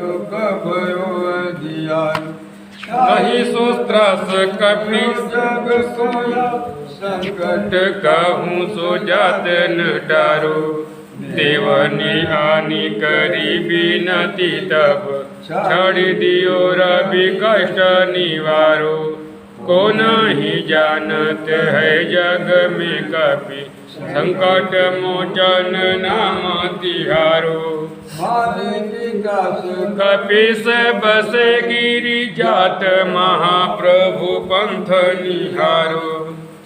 दुख भयो अधियार नहीं सो त्रास कपि जग सोया संकट कहूँ सो जात न डारो देवनी हानि करी बिनती तब छड़ दियो रवि कष्ट निवारो को नहीं जानत है जग में कपि संकट मोचन नाम तिहारो कपि से बसे गिरि जात महाप्रभु पंथ निहारो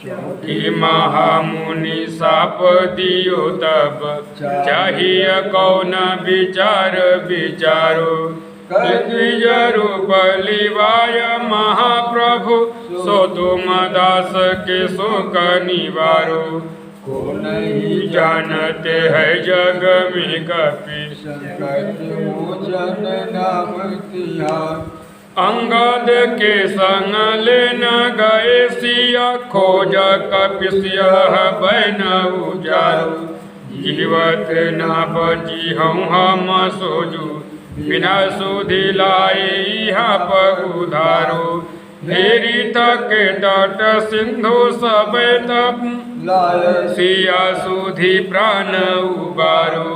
कि महामुनि साप दियो तब चाहिए कौन विचार विचारो द्विजरु बलिवाय महाप्रभु सो तुम दास के शोक निवारो को नहीं जानते है जग में कपि संकट मोचन नाम तिहार अंगद के संग लेन गए सिया खोज कपिसिया बैन उजारो जीवत न बची हम सोजू बिना सुधि लाए यहाँ पगुधारो फेरी तक तट सिंधु सब तप सिया सुधि प्राण उबारो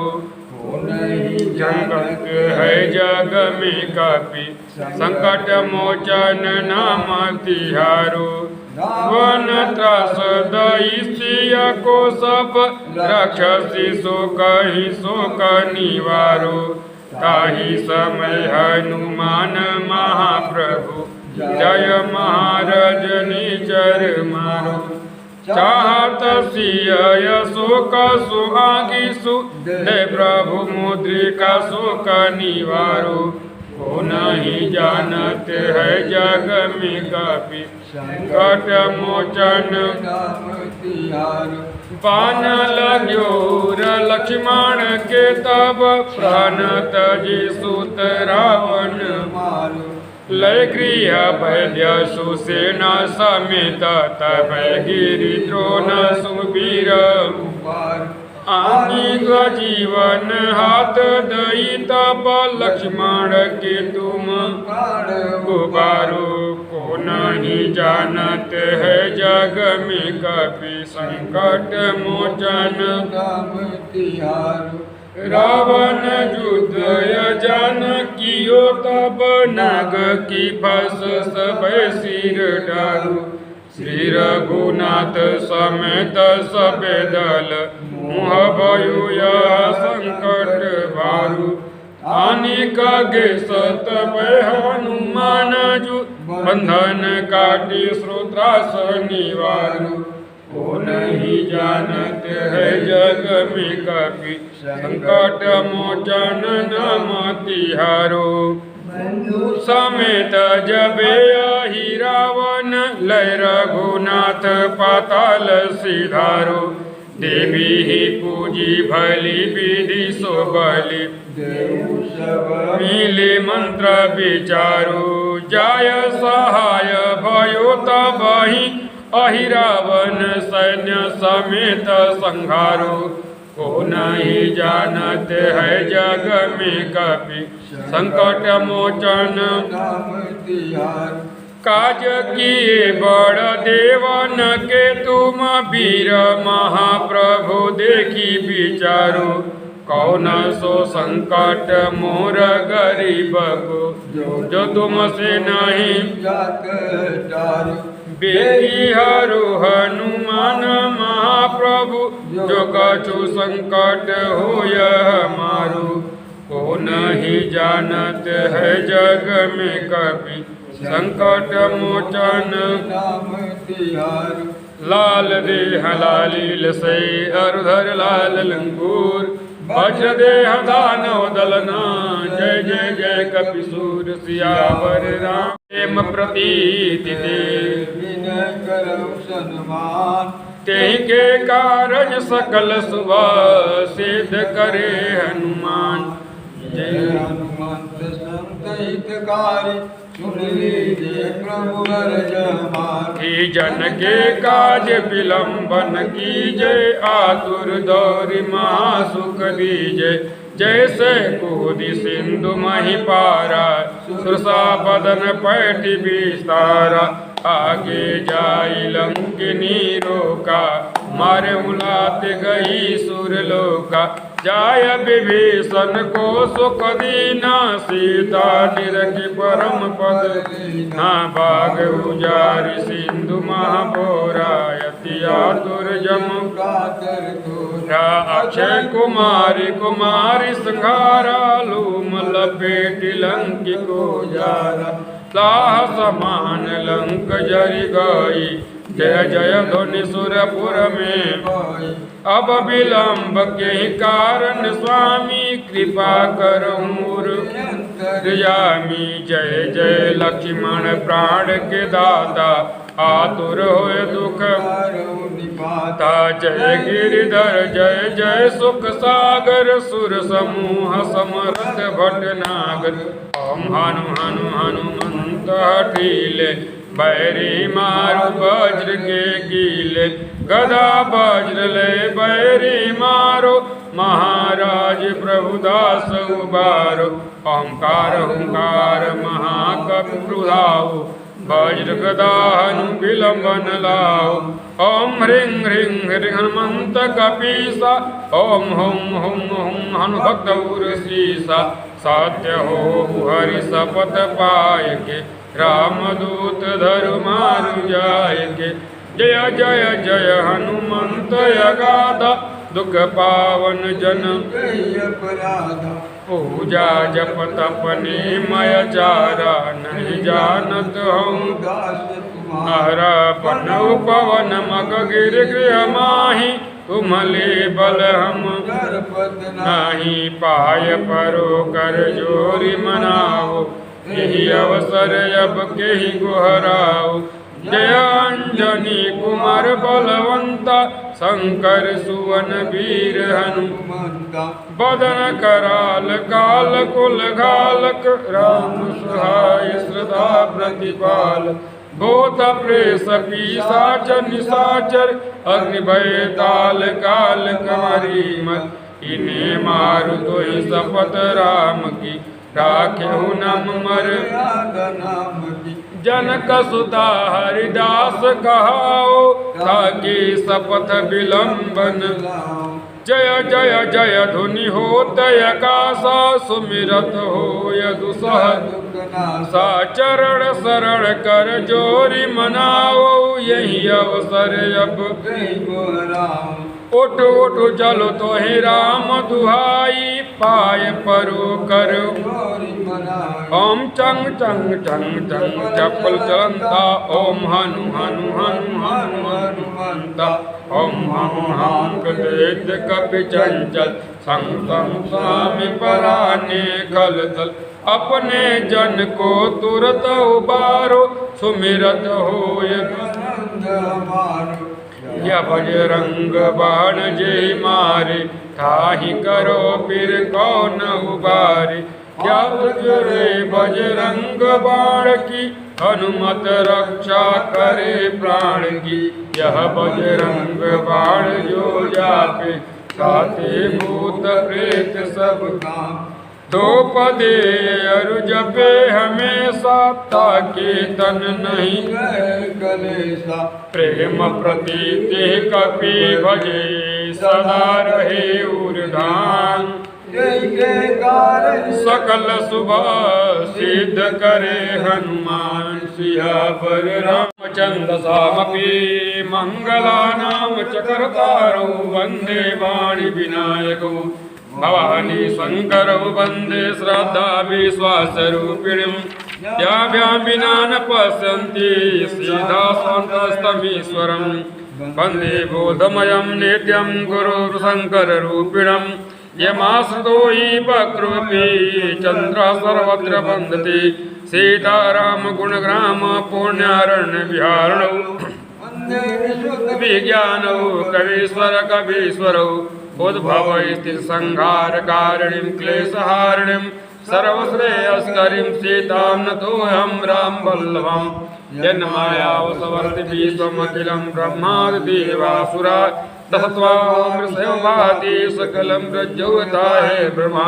जगत है जग में कपि संकट मोचन नाम तिहारो वन त्रास दैसिया को सब रक्षसी सो कही शोक निवारो ताहि समय हनुमान महाप्रभु जय महाराज निचर मारो चाहत सिय शोक सुहागिसु दे प्रभु मुद्रिका शोक निवारो को नहीं जानत है जग में कपि संकट मोचन पान लाग्यो लक्ष्मण के तब प्राण तजी सुत रावण मारो लय गृह वैद्य सुसेना समेत तब गिरि द्रोण सुबीर आनी जीवन हाथ दई तब लक्ष्मण के तुम गुबारो को नहीं जानत है जग में कपि संकट मोचन रावण युद्ध यजन कियो तब नाग की फस सब सिर डारू श्री रघुनाथ समेत सब दल मुह भयो संकट भारू हानि गे सत हनुमान जु बंधन काटी श्रोत्रास निवारू को नहीं जानत है जग में कपि संकट मोचन नाम तिहारो समेत जबे अहि रावण लय रघुनाथ पाताल सिधारो देवी ही पूजी भली विधि सो बलि मिले मंत्र विचारो जाय सहाय भयो तबहि अहि रावण सैन्य समेत संहारो को नहीं जानत है जग में कपि संकट मोचन काज किए बड़ देवन के तुम वीर महाप्रभु देखी विचारो कौन सो संकट मोर गरीब को जो तुमसे नहीं बेटी हरु हनुमान महाप्रभु जो कछु संकट हो मारू को नहीं जानत है जग में कपि संकट मोचन लाल देह लालील से अरुधर लाल लंगूर वज्र देह दानव दलना जय जय जय कपिसूर सियावर राम प्रेम प्रतीति ते के कारज सकल सुबह सिद्ध करे हनुमान जय हनुमंत संत हितकारी सुन लीजिए प्रभु अरज हमारी जन के काज विलंबन कीजय आतुर दौरि महासुख दीजय जैसे कूदी सिंधु मही पारा सुरसा बदन पैठी विस्तारा आगे जाई लंकिनी रोका मारे उलात गई सुरलोका जाय विभीषण को सुख दीना सीता निरखि परम पद ना बाग उजारि सिंधु महाभोरा यति आतुर जम अक्षय कुमारी कुमारी संघारा लूम लपेटि लंकी को जारा लाह समान लंक जरि गई जय जय ध्वनि सुरपुर में अब विलंब के कारण स्वामी कृपा करमूर यामी जय जय लक्ष्मण प्राण के दाता आतुर होय दुख ता जय गिरिधर जय जय सुख सागर सुर समूह समर्थ भटनागर ओम हनु हनु हनुमंत हठीले बैरी मारु वज्र के कीले गदा वज्र ले बैरी मारो महाराज प्रभुदास उबारो ओंकार हुंकार महाकवि प्रधाओ वज्र गदा हनु विलंबन लाओ ओम ह्रीं ह्रीं ह्रीं हनुमंत कपीसा ओम हुं हुं हुं हनु भक्त उर्षीसा साध्य हो हरि शपथ पाय के रामदूत धरु मारु जाय के जय जय जय हनुमंत अगाधा दुख पावन जन पूजा जप तप निमय चारा नहीं जानत हूँ पन पवन मग गिर गृह माही तुम्हले बल हम नहीं पाय परो कर जोरी मनाओ यही अवसर अब के ही गुहराओ जय अंजनी कुमार बलवंता शंकर सुवन वीर हनुमंता बदन कराल काल कुल घालक राम सहाय श्रद्धा प्रतिपाल भूत प्रेस पिशाच निशाचर अग्नि भय ताल काल कमरी मत इन्हें मारु तो ही शपथ राम की राखेहु नम मर जनक सुता हरिदास कहाओ ताकि शपथ विलंबन जय जय जय धुनि होत आकाशा सुमिरत हो दुसह साचरण शरण कर जोरी मनाओ यही अवसर अब उठ उठ चलो तो ही राम दुहाई पाय परो करो ओम चंग चंग चंग चंग चपल चलंता ओम हनु हनु हनु हनु हनुमंता ओम हम हम कदेत कपि चंचल संग संग स्वामी पराने खल तल अपने जन को तुरत उबारो सुमिरत होय या बजरंग बाण जय मारे ताहि करो फिर कौन उबारे क्या तुझरे बजरंग बाण की हनुमत रक्षा करे प्राण की यह बजरंग बाण जो जापे साथे भूत प्रेत सब काम दो पदे अरु जपे हमेशा ताकि तन नहीं कलेसा प्रेम प्रतीति कपि भजे सदा रहे उर्धान सकल शुभ सिद्ध करे हनुमान सियावर रामचंद्र सामपि मंगलानाम चक्रधारौ वंदे वाणी विनायकौ भवानी शंकरौ वंदे श्रद्धा विश्वासरूपिणीं याभ्यां विना न पश्यन्ति सीधा स्वान्तस्तमीश्वरं वंदे बोधमयं नित्यं गुरुं शंकररूपिणं यमाश्रितो हि वक्रोऽपि चन्द्रः सर्वत्र वन्दति सीताराम गुणग्राम पुण्यारण्य विहारणौ विज्ञानौ कवीश्वर कवीश्वरौ उद्भव स्थित संहार कारिणीं क्लेशहारिणीं सर्वश्रेयस्करीं सीतां नतोऽहं राम वल्लभं जन्मायावसवर्ति विश्वमखिलं ब्रह्मादिदेवासुरा दशत्वामृषयो भाति सकलं प्रज्वलता है ब्रह्मा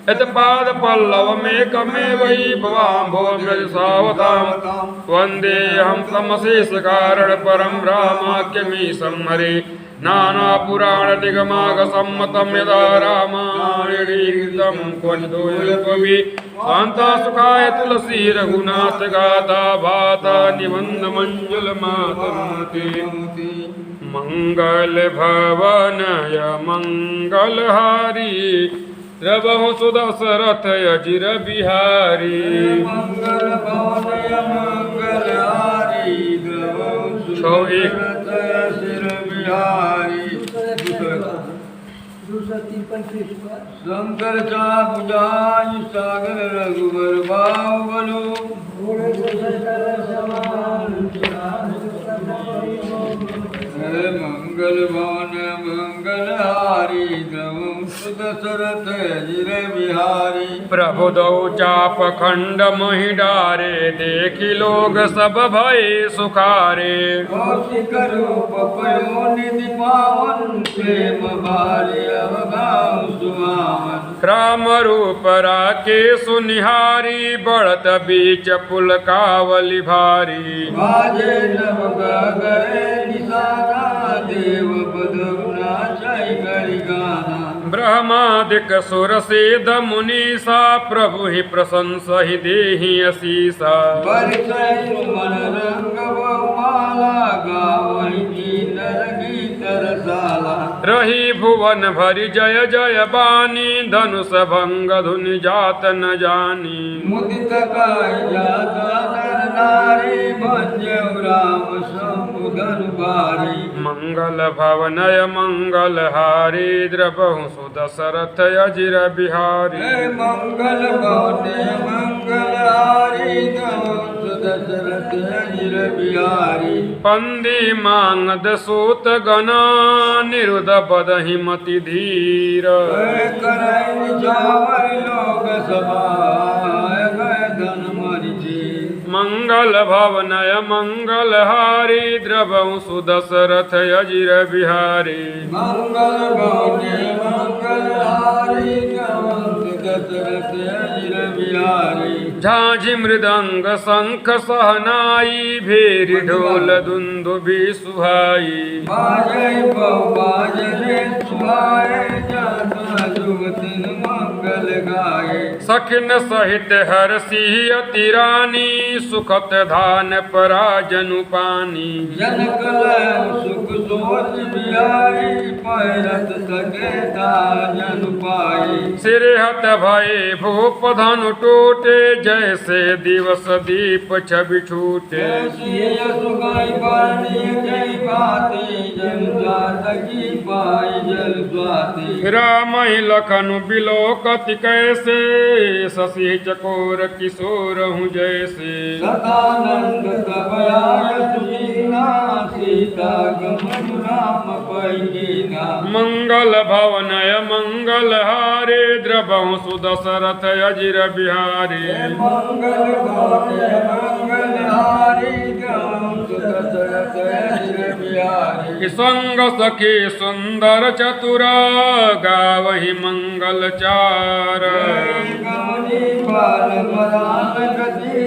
यत्पाद पल्लव में कमे वही भवाम्भो ब्रज सावताम वंदे हम तमशेष कारण परम रामाख्यमी संहरे नाना पुराण दिगमाग सम्मतम यदा रामायणीकृतं क्वचिदोऽयल्पवि शान्ता सुखाय तुलसी रघुनाथ गाथा भाता निबंध मंजुल मातनुते मंगल भवनय मंगलहारी द्रवहु सुदशरथ अजिर बिहारी मंगल भवनय मंगलहारी द्रवहु सुदशरथ अजिर बिहारी शंकर चा बुझाई सागर रघुवर बाहुबलो मंगल भवन मंगलहारी द्रवहु सुदशरथ अजिर बिहारी प्रभु दौ चाप खंड महि डारे देखि लोग सब भय सुखारे कौशिक रूप पयोनिधि पावन प्रेम बारि अवगाहु सुहावन राम रूप राके सुनिहारी बढ़त बीच पुल कावली भारी बाजे नव गए निशाना देव बदगुना जय गरि गाना ब्रह्मादिक सुर सेद मुनीसा प्रभु ही प्रशंसा ही देहि असीसा बरसै सुमन रंग बहुमाला गावै गीतर गीत रसाला रही भुवन भरि जय जय बानी धनुष भंग धुनि जात न जानी मुदित काय जाता नर नारी भजौ राम समुदन बारी मंगल भवनय मंगल हारी द्रवहु सुदशरथ अजिर बिहारी मंगल भवने मंगलहारी द्रवहु दशरथ अजिर बिहारी पंदी मांगद सूत गना निरुद बदहि मति धीर करೈ निजावर लोक सभाय गए धन मरिची मंगल भवनय मंगल हारी द्रवहु सुदशरथ अजिर बिहारी मंगल भवने मंगलहारी द्रवहु दशरथ अजिर बिहारी झांझि मृदंग शंख सहनाई भेरी ढोल दुंदुभि सुहाई बाजै बहु बाजरे सुहाए जाता जुगतिन मंगल गाए सखिन सहित हरसी अति रानी सुखत धान पराजनु पानी जनक लय सुख सोच बिहारी पैरत सके जन पाई सिरहत भय भूप धनु टूटे जैसे दिवस दीप छवि छूटे सुगाई पानी जय भाती जल जातकी पाई जल स्वाति राम लखनु बिलोकति कैसे शशि चकोर किशोर हूँ जैसे सदानंद तब आय सुदीना सीता गमन राम पैदीना मंगल भवनय मंगल हारे द्रवहु सुदशरथ अजिर बिहारी मंगल भवने मंगलहारी द्रवहु सुदशरथ अजिर बिहारी संग सखी सुंदर चतुर गावहि मंगल चार गमनी बाल बरान गति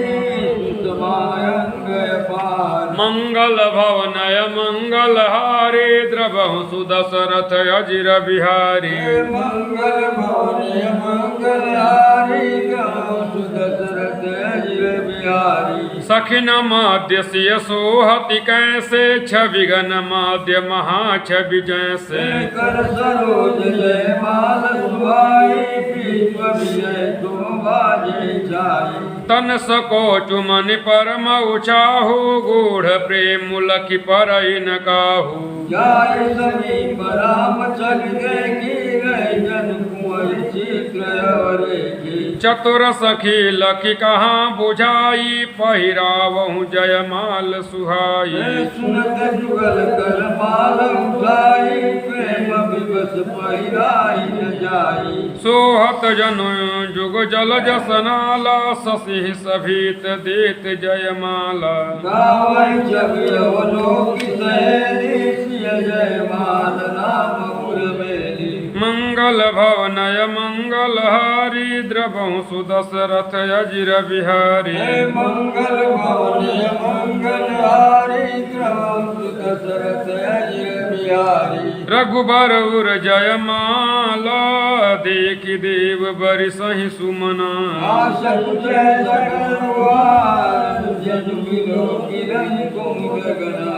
सुतमायन गय पार मंगल भवनय मंगल हारे द्रवहु सुदशरथ अजिर बिहारी मंगल भवने मंगलहारी द्रवहु सुदशरथ अजिर बिहारी सखिन माध्य सिय सोहति कैसे छविगन माध्य महाछवि जैसे कर सरोज जय माल सुहाई पीप विजय तो बाजे जाई तन सकोचु मन परम उचाहु गूढ़ प्रेम लखि परई न काहू जाय समीप राम चल देखी गए जन कुंवर चित्र अवरे की चतुर सखी लखि कहाँ बुझाई पहिरावहु जयमाल सुहाई सुनत जुगल कर माल उठाई प्रेम विवश पहिराई न जाई सोहत जनु जुग जल जसनाला शशि सभीत देत जयमाला गावै जग अवलोक सहेली जय माल नाम उर्वेली मंगल भवनय मंगलहारी द्रवहु सुदशरथ अजिर बिहारी मंगल भवन मंगल हारी द्रवहु दशरथ अजिर बिहारी रघुबर उर जय माला देखि देव बरि सहि सुमना आशा जय सकलवार जन मिलो किरण तुम गगना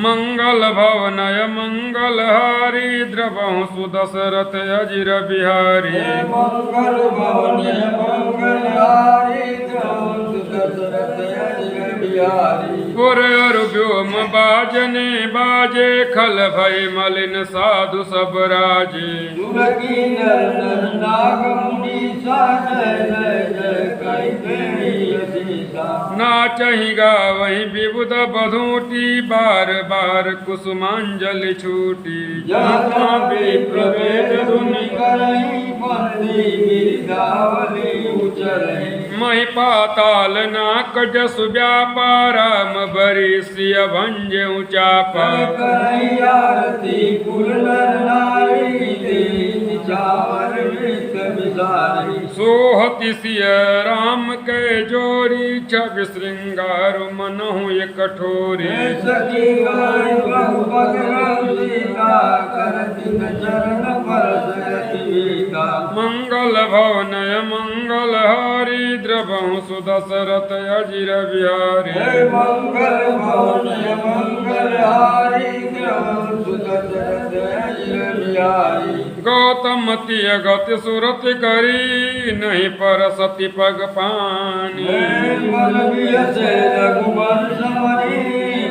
मंगल भवनय मंगलहारी द्रवहु सुदशरथ अजिर बिहारी मंगल भवन मंगल हारी द्रवहु दशरथ अजिर बिहारी पुर और व्योम बाजने बाजे खल भय मलिन साधु सब राजे सुर की नर नर नाग मुनि सा जय जय जय कई देवी असीसा नाचहि गावहि विबुध बधूटी बार बार कुसुमांजलि छूटी जहाँ विप्र वेद धुनि करहि बंदी गिरधावली उचरहि महि पाताल नाक जसु व्यापाराम बरि सिय भंज ऊंचापा करहि आरती कुल नर नारी देहि चावर वृत विसारी सोहति सिय राम के जोरी छवि श्रृंगार मनहु एक कठोरी सखी गाय बहु भगवत सीता करति न चरण परसति वीता मंगल भवनय मंगल हारी द्रवहु सुदशरथ अजिर बिहारी मंगल भवन मंगल हारी द्रवहु दशरथ अजिर बिहारी गौतमति गति सुरति करी नहीं परसति पग पानी मन बियसे रघुबर समरी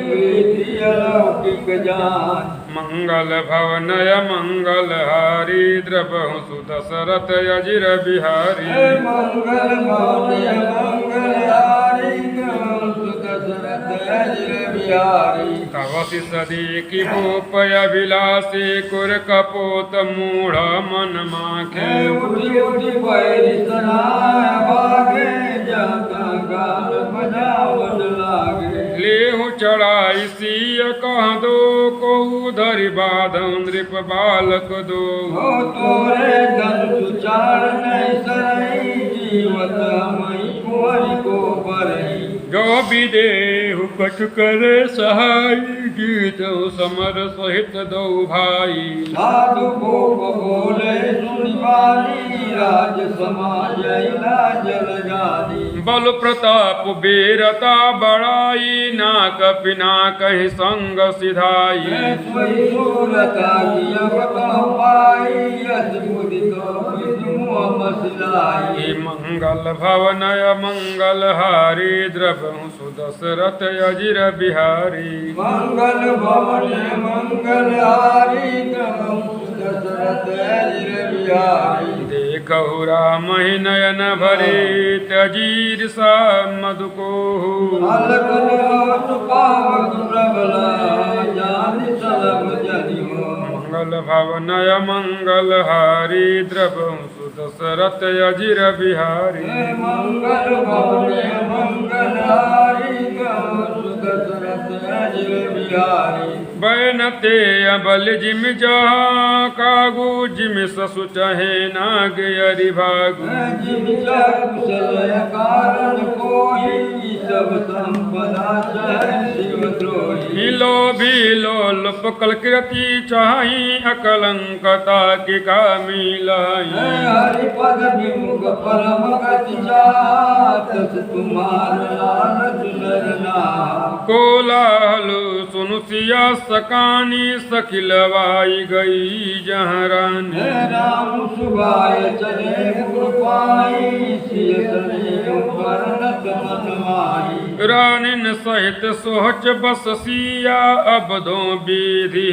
प्रीति अलौकिक जान मंगल भवनय मंगल हारी द्रवहु सुदशरथ अजिर बिहारी मंगल भवन मंगल हारी द्रवहु दशरथ अजिर बिहारी कवसि सदी की भूपय विलासी कुर कपोत मूढ़ मन माखे उठी उठी पैरी सनाय भागे जाता गाल बजावट लागे लेहु चढ़ाई सिय कह दो कहु धरि बाधौ नृप बालक दो हो तोरे धन चार नहीं सरई जीवत मई कुंवरी को परई जो विदेहु कछु करे सहाय गीत समर सहित दो भाई साधु को बोले सुनि वाली राज समाज इलाज लगानी बल प्रताप वीरता बड़ाई नाक पिना कहि संग सिधाई सोई सूरता की अवत पाई यस मुदितो विष्णु मसिलाई मंगल भवनय मंगल हारी द्रवहु सुदशरथ अजिर बिहारी मंगल भवन मंगल हारी द्रवहु दशरथ अजिर बिहारी देखहु राम ही नयन भरे तजीर सा मधुकोहु अलकन अवत पावक प्रबला जानि सलभ जनिहो मंगल भवनय मंगल हारी द्रवहु सुदशरथ अजिर बिहारी मंगल भवन मंगल हारी द्रवहु दशरथ अजिर बिहारी बैनते अबल जिम जहा कागू जिम ससु चहे नाग अरि भागु जिन कुशल कारण कोई सब संपदा चह शिव द्रोही हिलो भीलो लुप कल कृति चाही अकलंकता की कामी लाई हरि पद विमुख परम गति जातस तुम्हार लाल सुनरना कोलाहल सुनु सिया सकानी सखिलवाई गई जहाँ रानी राम सुभाय चले कृपाई सिय सने वर्णत मनमाई रानिन सहित सोच बस सिया अबधो विधि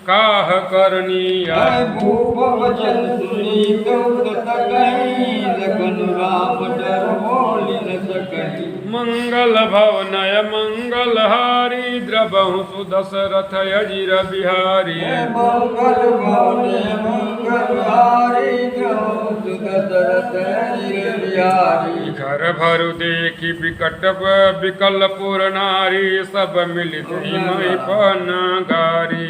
काह करनिया भूप वचन सुनी तो कहीं लगन राम डर बोली न सके कही मंगल भवनय मंगलहारी द्रवहु सुदशरथ अजिर बिहारी मंगल भवने मंगलहारी द्रवहु सुदशरथ अजिर बिहारी घर भरु देखी विकट विकल पुर नारी सब मिलित मई पन गारी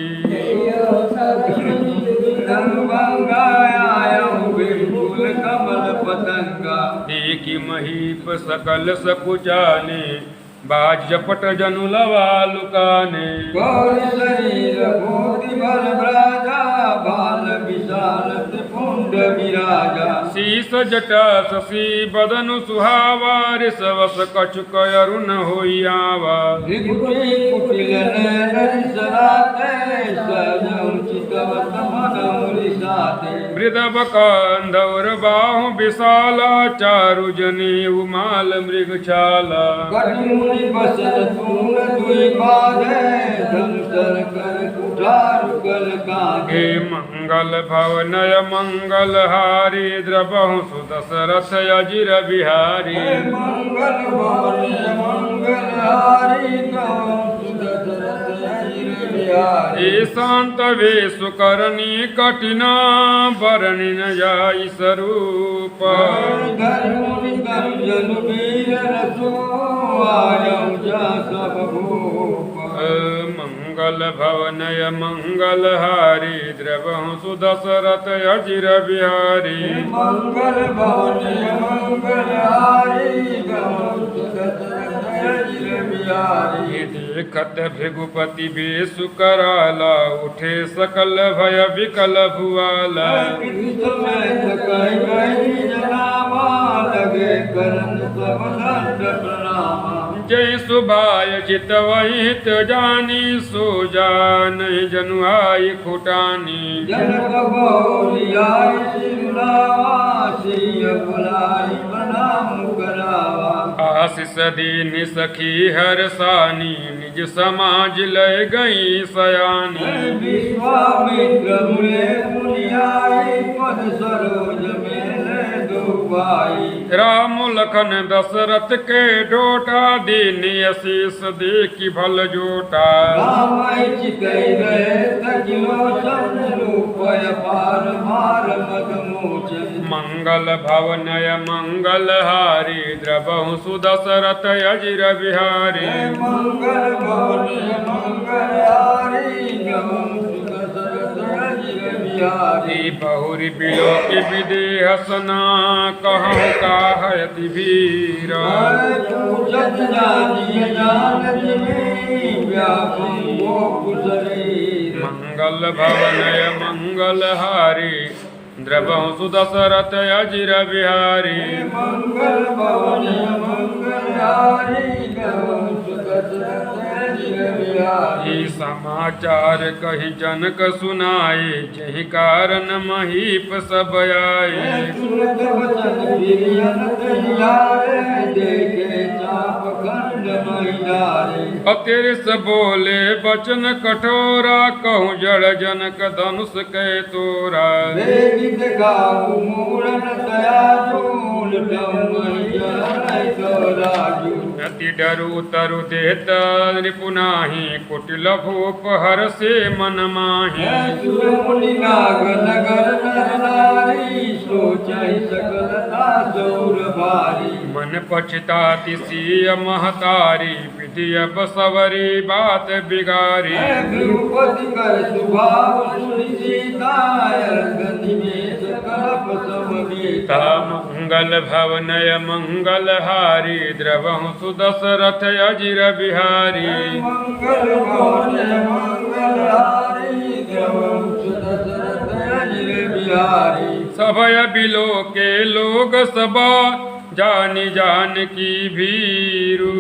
बिल्कुल कमल पतंगा देखी महीप सकल सकुचाने बाजपट जनु लवा लुकाने गौर शरीर भूति बल ब्राजा बाल विशाल पुंड विराजा शीस जटा शशि बदनु सुहावा ऋषवस कछुक अरुण होइयावा त्रिपुटी कुटिल नयन सराते सजौ चितवत मन साते मृदव कंधौर बाहु विशाला चारु जनी उमाल मृगशाला कटमुनि बसन तून दुई बाधे धनुषर कर कुठार कल कागे हे मंगल भवनय मंगल हारी द्रवहु सुदशरथ अजिर बिहारी मंगल भवने मंगल हारी सुदशरथ अजिर बिहारी हे शांत वेशु करनी कठिना बरणी न जाई स्वरूप धर्मुनि जन वीर रसो आयौ जा सब भूप मंगल भवनय मंगल हारी द्रवहु सुदशरथ अजिर बिहारी मंगल भवने मंगल हारी सुदशरथ अजिर बिहारी ये देखत भृगुपति बेसु कराला उठे सकल भय विकल भुआला लगे करन सब दंड प्रणामा जय सुभाय चित वहित जानी सो जान जनु आई खुटानी जनक बहुलियाय शिवलावा सिय बुलाई प्रणाम करावा आशीष दीन सखी हर सानी निज समाज लय गई सयानी विश्वामित्र मुने मुनियाई पद सरोज मेले दुबाई राम लखन दशरथ के डोटा दीन आशीष देखी भल जोटा रामाय चितै गए सजलोचन रूपय पार मार मद मोचन मंगल भवनय मंगल हारी द्रवहु सुदशरथ अजिर बिहारी मंगल भवने मंगल हारी सुदशरथ अजिर बिहारी बहुरी बिलोक विदेह सना कहूँ काहयति भीर पूजत जानिय जानत में व्यापम वो कुशरीर मंगल भवनय मंगल हारी द्रवहु सुदशरथ अजिर बिहारी मंगल भवने मंगल हारी सुदशरथ अजिर बिहारी ई समाचार कही जनक सुनाए जहि कारण महीप सब आए सुनत वचन प्रियन तैयारे देखे चाप खंड महिलारे अतिरिस बोले बचन कठोरा कहूँ जड़ जनक धनुष के तोरा वेदित गाऊ मूलन दया जूल राजू अति डरु तरु देत निपुनाही कुटिल भूप हर से मन माही सुर मुनि नाग नगर नर नारी सोचै सकलता सौर भारी मन पछताति सिय महतारी विधि अब सवरी बात बिगारी द्रौपदी कर सुभाव सुनि सीता निवेश कलप समवेता मंगल भवनय मंगल हारी द्रवहु सुदशरथ अजिर बिहारी मंगल भवने मंगल हारी द्रवहु सुदशरथ अजिर बिहारी सभय बिलो के लोग सबा जानी जान की भीरु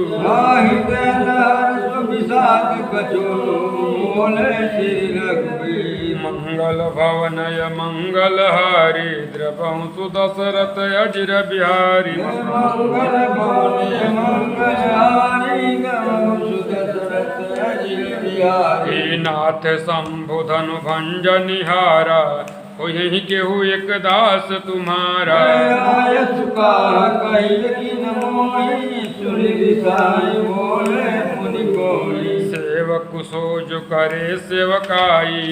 मंगल भवनय मंगल हारी द्रवहु सुदशरथ अजिर बिहारी मंगल भवने मंगल हारी सुदशरथ अजिर बिहारी हे नाथ शंभु धनु भंज निहारा होहि केहू एक दास तुम्हारा आय चुका कहिल की नमो मोही सुन दिसाई बोले मुनि कोई सेवक सो जो करे सेवकाई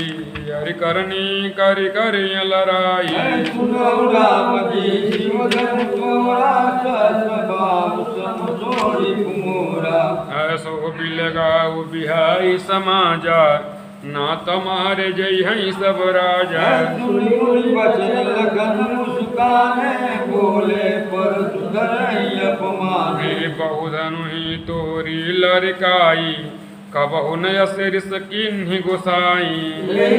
हरि करनी करि करि लराई सुनो राम जी शिवधन तोरा ससबाब सम जोड़ी कुमोरा ऐसो बिलगाऊ बिहाई समाचार ना तुम्हारे जय हैं सब राजा सुनी मुनि बचन लगन मुस्काने बोले पर सुधरई अपमाने बहुधनु ही तोरी लड़काई कबहु नय सिर किन्हीं गुसाई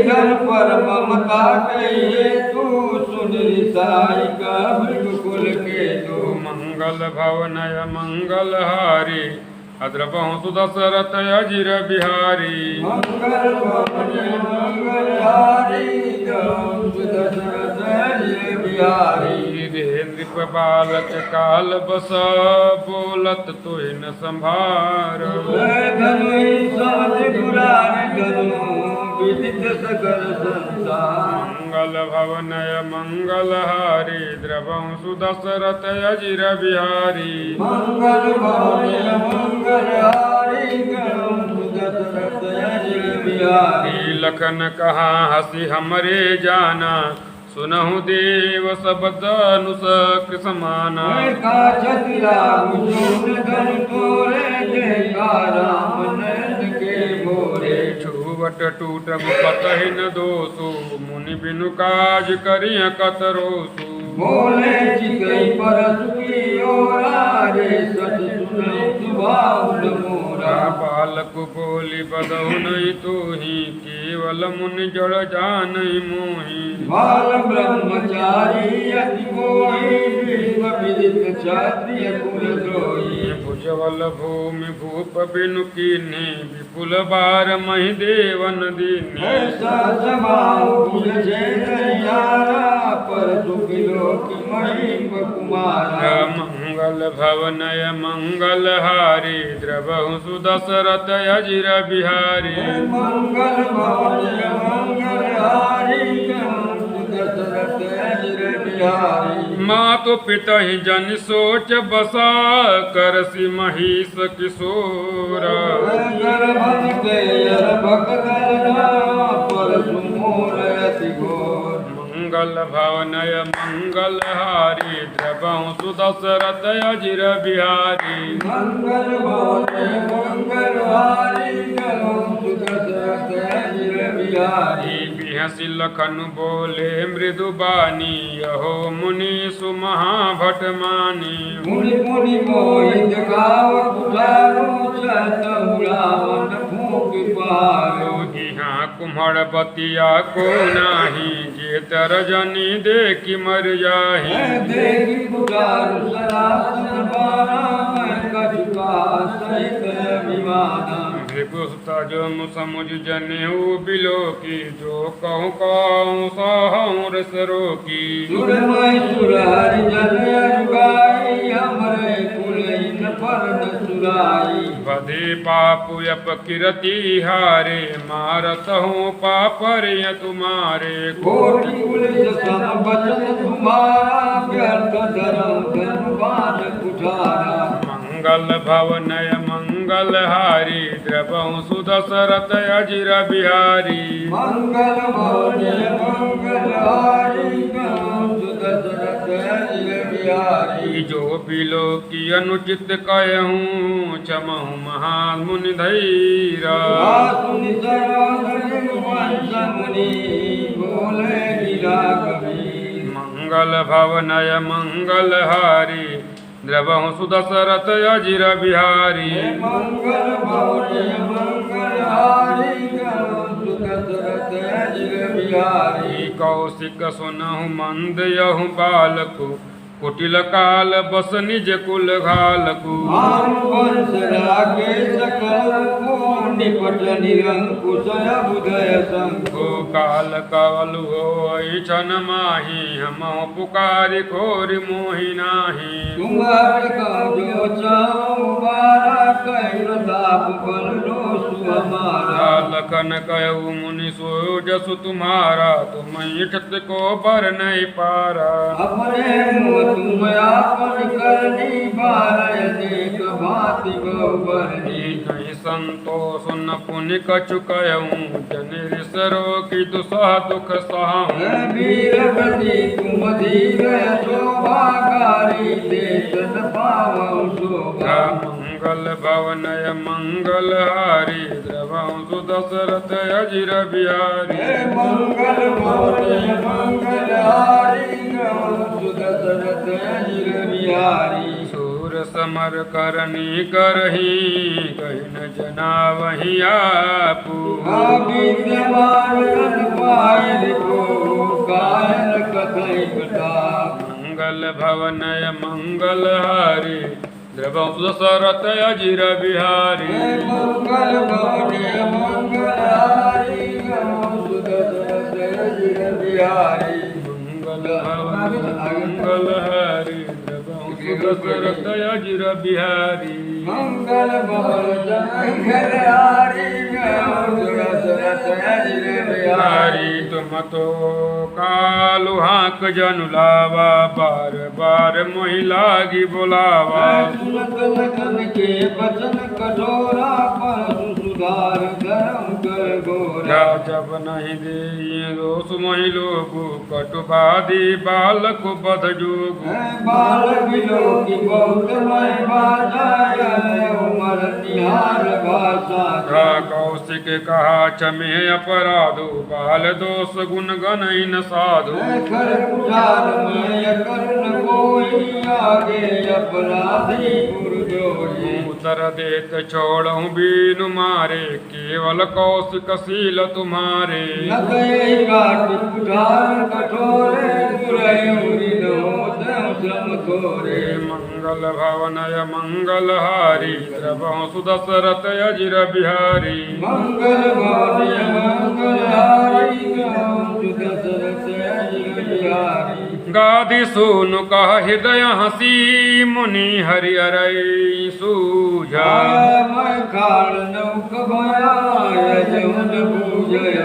घर पर ममता कहिए तू सुन रिसाई का बिल्कुल के तू मंगल भवनय मंगल हारी अद्रपहु सुदशरथ अजिर बिहारी मंगल भवन मंगल हारी दशरथ जय बिहारी रे नृप बालक काल बस बोलत तुहि न संभार धनु साधि पुराण धनु विदित सकल संसार मंगल भवनय मंगल हारी द्रवं सुदशरथ अजिर बिहारी मंगल भवन मंगल हारी दशरथ जय बिहारी लखन कहा हसी हमरे जाना सुनहु देव शब्द अनुस कृष्माना छुवट टूटब कतहि न दोषु मुनि बिनु काज करिय कतरोसु बोले चिकई पर सुखी ओरा रे सच सुनई सुभाव मोरा बालक बोली बदहु नहीं तोहि केवल मुनि जड़ जानई मोहि बाल ब्रह्मचारी अति मोहि विश्व विदित क्षत्रिय कुल द्रोही भुजबल भूमि भूप बिनु कीन्हे विपुल बार महि देवन दीन्हे ऐसा समाओ भुज जयरा पर सुखी लोक महिम कुमारा मंगल भवनय मंगल हारी द्रवहु सुदशरथ अजिर बिहारी मंगल भवन मंगल हारी दशरथ अजिर बिहारी मातु पितहि जन सोच बसा करसी महिष किशोर मंगल भवनय मंगल हारी द्रवहु सुदशरथ अजिर बिहारी मंगल भवन मंगल हारी दशरथ अजिर बिहारी बिहसी लखन बोले मृदु बानी यहो मुनि सुमहाभट मानी मुनि मुनि मोहित गाव कुठारो चत उड़ावन फूक पारो यहाँ कुम्हड़ बतिया को नाही जे तर जनी देखी मर जाही देखी कुठारो सरासन बारा मैं कछुका सहित अभिमाना जो समुझ जनेऊ बिलो की जो कहूँ कहूँ सहूँ रस रोकी सुरमय सुरहरि जन अरुगाई हमरे कुलइन पर न सुराई बधे पापु यप किरति हारे मारत हूँ पापरिय तुम्हारे कोटि पुलिस सम बचन तुम्हारा व्यर्थ धर्म धर्मवान कुठारा मंगल भवनय मंगल हारी द्रवहु सुदशरथ अजिर बिहारी मंगल भवन मंगल हारी दशरथ अजिर बिहारी जो बिलो की अनुचित कहूँ क्षमहु महान मुनि धैरा सुनि मुनि बोले गिरा कवि मंगल भवनय मंगल हारी द्रवहु सुदशरथ अजिर बिहारी मंगल भवन मंगल हारी दशरथ अजिर बिहारी कौशिक सुनहु मंद यहु बालकु कुटिल काल बस निज कुल घालकु वंश रागे सकल निपट निरंकुश बुदय शंको काल कवलु होई छन माही हम पुकारी खोरि मोहि नाही तुम्हारे का जो चाहूं बारा कैल प्रताप बल रोसु हमारा। लखन कहु मुनि सो जसु तुम्हारा, तुम इठत को पर नहीं पारा। अपने मुँह तुम आपन करनी बारय, देख भांति बहुबरनी। नहीं संतोष न पुनि कछु कहूँ, जन ऋषरो की दुसह दुख सहाऊं। वीरपति तुम धीर शोभाकारी, देशन पावौ शोभा। मंगल भवनय मंगल हारी, द्रवंसु दशरथ अजिर बिहारी। मंगल भवन मंगल हारी, द्रवंसु दशरथ अजिर बिहारी। सूर समर करनी करही, कही न जना वही आपू। विद्यमान पायल को कायल कथई कथा। मंगल भवनय मंगल हारी, द्रवंसु दशरथ अजिर बिहारी। मंगल भवन मंगल हारी, द्रवंसु दशरथ अजिर बिहारी। मंगल भवन मंगल हारी, द्रवंसु दशरथ अजिर बिहारी। मंगल भवन मंगल हारी, द्रवंसु दशरथ अजिर बिहारी। तुम तो कालु हाक जनु लावा, बार बार मोहि लागी बुलावा। सुनत लगन के बचन कठोरा, परसु सुधार धर्म कर गोरा। जब नहीं दे दोष मोहि लोगु, कटुबादी बालक बध जोगु। बाल बिलोकी बहुत मैं बाजाय, उमर निहार भाषा। कौशिक कहा क्षमे अपराधो, बाल दोष गुण गणई न साधु। कर पुठार मैं करुण कोई, आगे अपराधी पुरजोई। उत्तर देत छोड़हु बीनु मारे, केवल कौशिक शील तुम्हारे। न गए काट पुठार कठोरे, दुरयुरी नहोत श्रम थोरे। मंगल भवनय मंगल हारी, द्रवंसु दशरथ अजिर बिहारी। मंगल भवन मंगल हारी, द्रवंसु दशरथ अजिर बिहारी। गाधि सुनु कह हृदय हसी, मुनि हरिहरै सूझा। मैं खाड़ नौक भया, जवन पूजय।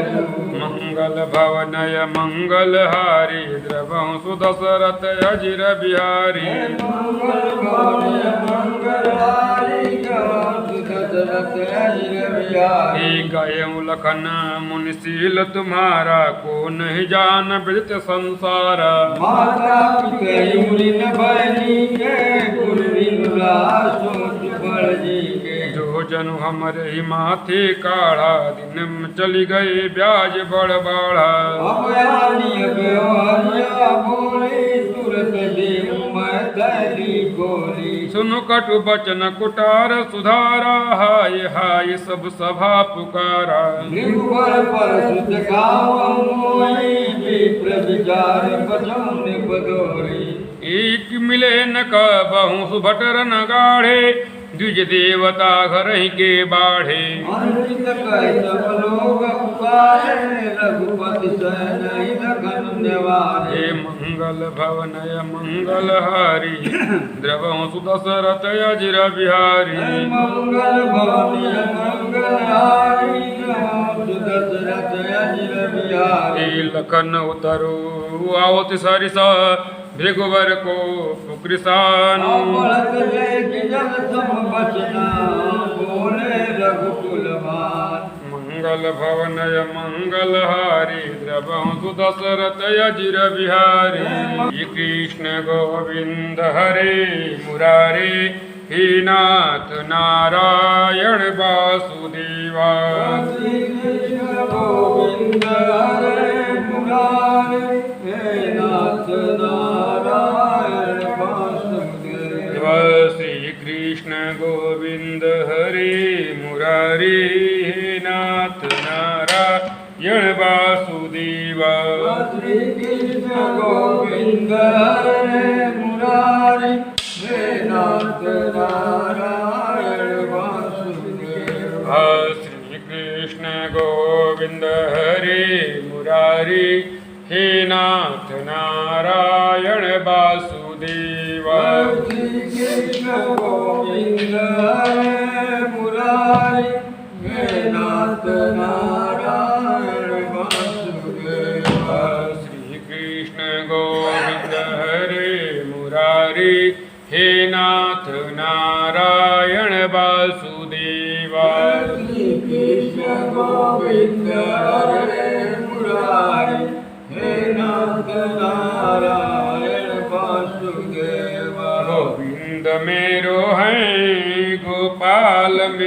मंगल भवनय मंगल हारी, द्रवंसु दशरथ अजिर बिहारी। मंगल भवन मंगल हारी, द्रवंसु दशरथ अजिर बिहारी। गयऊ लखन मुनिशील तुम्हारा, को नहीं जान विदित संसारा। माता पितयुरी न बनी के, गुरु सोच बड़ जी के। जो जनु हमरे ही माथे काढ़ा, दिन में चली गए ब्याज बड़ बाढ़ा। अब आनी हरिया बोली, तुरत देव मैं धैली गोली। सुनु कटु बचन कुटार सुधारा, हाय हाय सब सभा पुकारा। भृगुवर पर सुत गाव मोई, विप्र विचार बचन बदोरी। एक मिले न कहूँ सुभटर न गाढ़े, द्विज देवता घर ही के बाढ़े। अंकित कह सब लोग पुकारे, रघुपति सहन लखन निवारे। हे मंगल भवनय मंगल हारी, द्रवंसु दशरथ अजिर बिहारी। मंगल भवन मंगल हारी, द्रवंसु दशरथ अजिर बिहारी। लखन उतरो आवत सरिस, भृगुवर को पुकृसानु। बढ़त लेके जल सम बचना, बोले रघुकुल भान। मंगल भवनय मंगल हारी, द्रवंसु दशरथ अजिर बिहारी। श्री कृष्ण गोविंद हरे मुरारे, हे नाथ नारायण वासुदेवा। श्री कृष्ण गोविंद हरे मुरारे, हे नाथ नारायण वासुदेवा। श्री कृष्ण गोविंद हरे मुरारी, हे नाथ नारायण वासुदेवा। श्री कृष्ण गोविंद हरे मुरारी, हे नाथ नारायण वासुदेवा। श्री कृष्ण गोविंद हरे मुरारी, हे नाथ नारायण वासुदेवा। श्री कृष्ण गोविंद हरे मुरारी, मुरारी हे नाथ नारायण वासुदेवा। श्री कृष्ण गोविंद हरे मुरारी हे नाथ नारायण वासुदेवा। श्री कृष्ण गोविंद हरे मुरारी हे नाथ नारायण वासुदेवा। गोविंद मेरो है गोपाल में